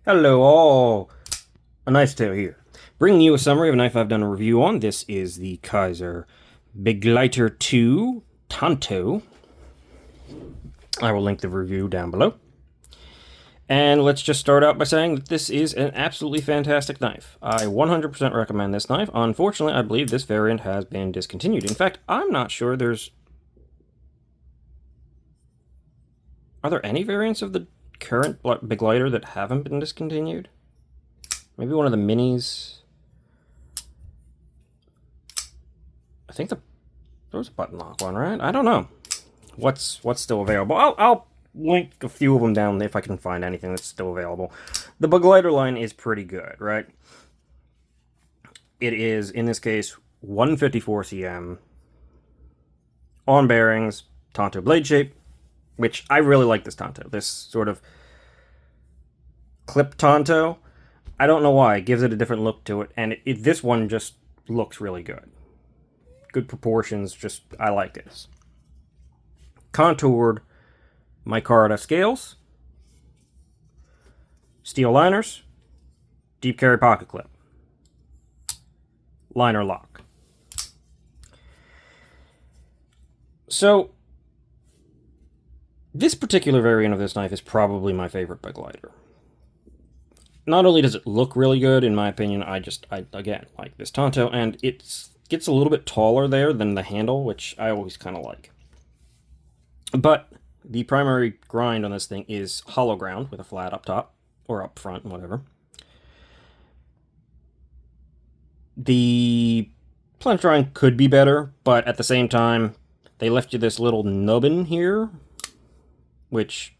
Hello all, a knife tale here. Bringing you a summary of a knife I've done a review on. This is the Kizer Begleiter 2 Tanto. I will link the review down below. And let's just start out by saying that this is an absolutely fantastic knife. I 100% recommend this knife. Unfortunately, I believe this variant has been discontinued. In fact, I'm not sure there's... Are there any variants of the current Begleiter that haven't been discontinued? Maybe one of the minis. I think there was a button lock one, right? I don't know. What's still available? I'll link a few of them down if I can find anything that's still available. The Begleiter line is pretty good, right? It is, in this case, 154 cm, on bearings, Tanto blade shape, which I really like this Tanto. This sort of clip Tanto. I don't know why. It gives it a different look to it, and this one just looks really good. Good proportions, just, I like this. Contoured micarta scales, steel liners, deep carry pocket clip, liner lock. So, this particular variant of this knife is probably my favorite Begleiter. Not only does it look really good, in my opinion, I again like this Tanto, and it gets a little bit taller there than the handle, which I always kind of like. But the primary grind on this thing is hollow ground with a flat up top, or up front, whatever. The plunge grind could be better, but at the same time, they left you this little nubbin here, which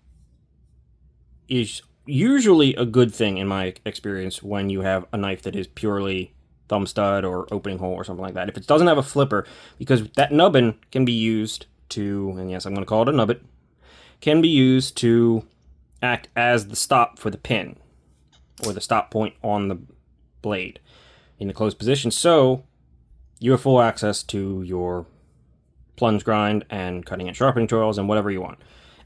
is usually a good thing in my experience when you have a knife that is purely thumb stud or opening hole or something like that. If it doesn't have a flipper, because that nubbin can be used to, and yes, I'm going to call it a nubbin, can be used to act as the stop for the pin, or the stop point on the blade in the closed position, so you have full access to your plunge grind and cutting and sharpening tools and whatever you want.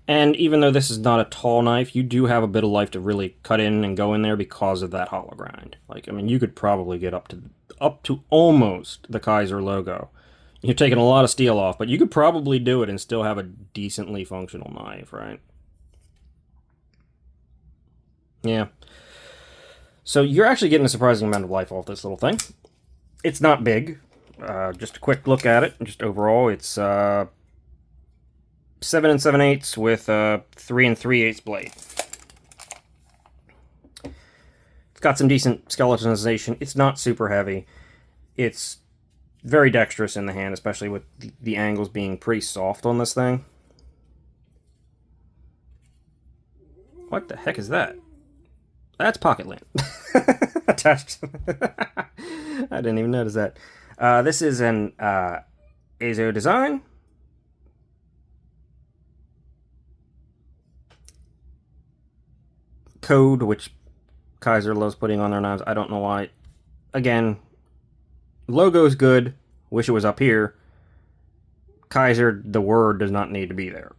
And even though this is not a tall knife, you do have a bit of life to really cut in and go in there because of that hollow grind. Like, I mean, you could probably get up to almost the Kizer logo. You're taking a lot of steel off, but you could probably do it and still have a decently functional knife, right? Yeah. So you're actually getting a surprising amount of life off this little thing. It's not big. Just a quick look at it. Just overall, it's 7 7/8 with 3 3/8 blade. It's got some decent skeletonization. It's not super heavy. It's very dexterous in the hand, especially with the angles being pretty soft on this thing. What the heck is that? That's pocket lint attached. I didn't even notice that. This is an Azo design. Code, which Kizer loves putting on their knives. I don't know why. Again, logo's good. Wish it was up here. Kizer, the word does not need to be there.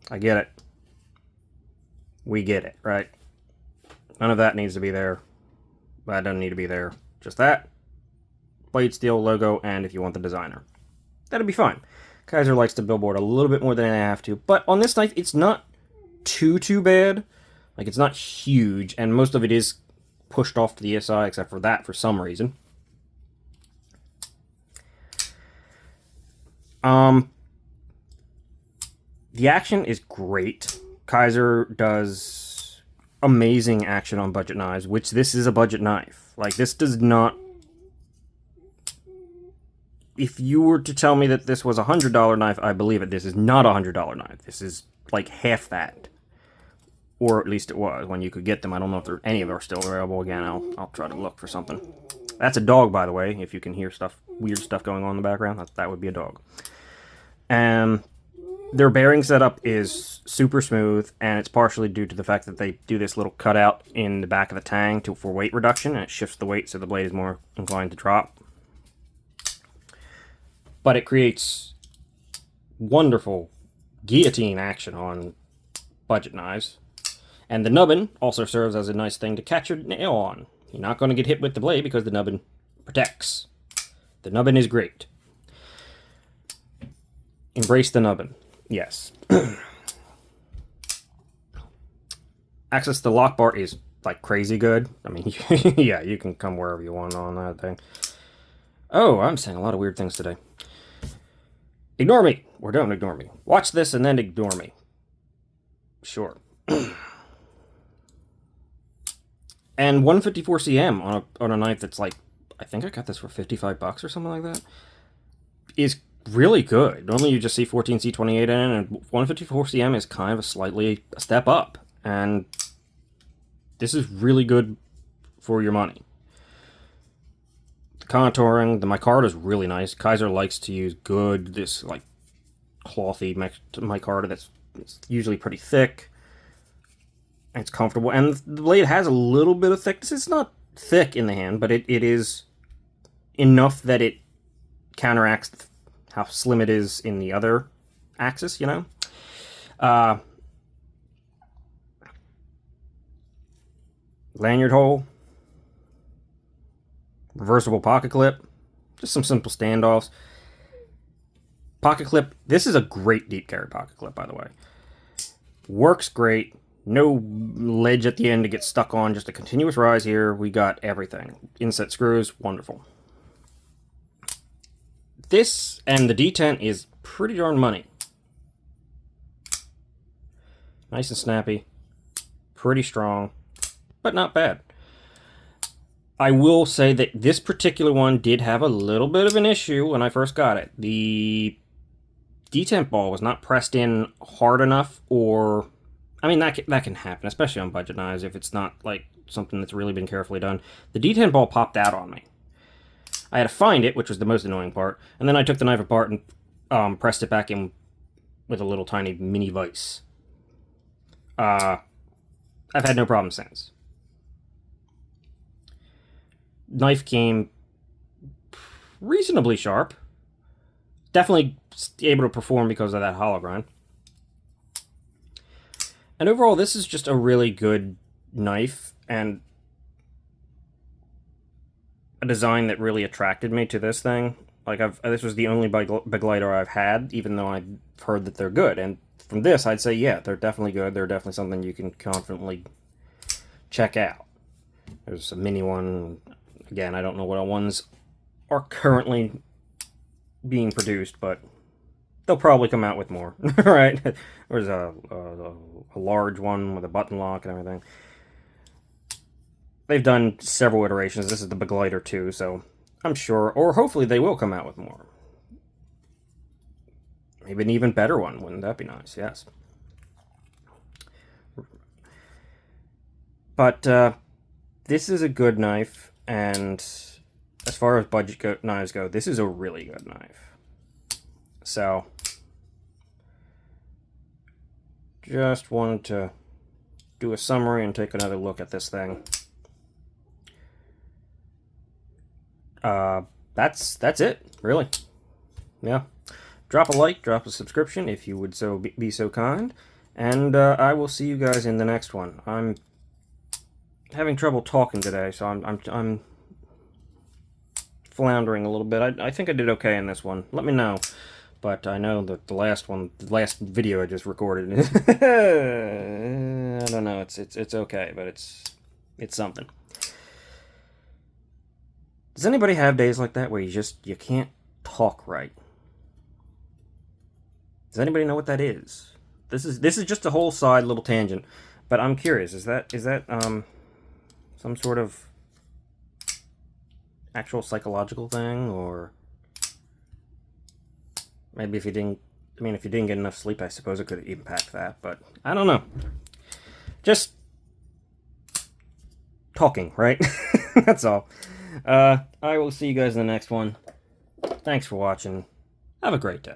I get it. We get it, right? None of that needs to be there. That doesn't need to be there. Just that. Blade steel logo, and if you want the designer. That'll be fine. Kizer likes to billboard a little bit more than I have to. But on this knife, it's not too bad. Like, it's not huge, and most of it is pushed off to the SI, except for that for some reason. The action is great. Kizer does amazing action on budget knives, which this is a budget knife. Like, this does not... If you were to tell me that this was a $100 knife, I believe it. This is not a $100 knife. This is, like, half that. Or at least it was when you could get them. I don't know if any of them are still available. Again, I'll try to look for something. That's a dog, by the way. If you can hear weird stuff going on in the background, that would be a dog. Their bearing setup is super smooth, and it's partially due to the fact that they do this little cutout in the back of the tang for weight reduction, and it shifts the weight so the blade is more inclined to drop. But it creates wonderful guillotine action on budget knives. And the nubbin also serves as a nice thing to catch your nail on. You're not going to get hit with the blade because the nubbin protects. The nubbin is great. Embrace the nubbin. Yes. Access to the lock bar is like crazy good. I mean, yeah, you can come wherever you want on that thing. Oh, I'm saying a lot of weird things today. Ignore me, or don't ignore me. Watch this and then ignore me. Sure. And 154 cm on a knife that's like, I think I got this for $55 or something like that, is really good. Normally you just see 14C28 in, and 154 cm is kind of a step up. And this is really good for your money. The contouring, the micarta is really nice. Kizer likes to use this like clothy micarta that's usually pretty thick. It's comfortable, and the blade has a little bit of thickness. It's not thick in the hand, but it is enough that it counteracts how slim it is in the other axis, you know? Lanyard hole. Reversible pocket clip. Just some simple standoffs. Pocket clip. This is a great deep carry pocket clip, by the way. Works great. No ledge at the end to get stuck on. Just a continuous rise here. We got everything. Inset screws. Wonderful. This and the detent is pretty darn money. Nice and snappy. Pretty strong. But not bad. I will say that this particular one did have a little bit of an issue when I first got it. The detent ball was not pressed in hard enough, or... I mean, that can happen, especially on budget knives, if it's not, like, something that's really been carefully done. The detent ball popped out on me. I had to find it, which was the most annoying part, and then I took the knife apart and pressed it back in with a little tiny mini vise. I've had no problem since. Knife came reasonably sharp. Definitely able to perform because of that hollow grind. And overall, this is just a really good knife, and a design that really attracted me to this thing. Like, this was the only Begleiter I've had, even though I've heard that they're good. And from this, I'd say, yeah, they're definitely good. They're definitely something you can confidently check out. There's a mini one. Again, I don't know what ones are currently being produced, but they'll probably come out with more. Right? There's a large one with a button lock and everything. They've done several iterations. This is the Begleiter 2, so I'm sure, or hopefully they will come out with more. Maybe an even better one. Wouldn't that be nice? Yes. But this is a good knife, and as far as budget knives go, this is a really good knife. So, just wanted to do a summary and take another look at this thing. That's it, really. Yeah. Drop a like, drop a subscription if you would be so kind, and I will see you guys in the next one. I'm having trouble talking today, so I'm floundering a little bit. I think I did okay in this one. Let me know. But I know that the last video I just recorded, I don't know. It's okay, but it's something. Does anybody have days like that where you can't talk right? Does anybody know what that is? This is just a whole side little tangent, but I'm curious. Is that some sort of actual psychological thing, or maybe if you didn't get enough sleep, I suppose it could impact that, but I don't know. Just talking, right? That's all. I will see you guys in the next one. Thanks for watching. Have a great day.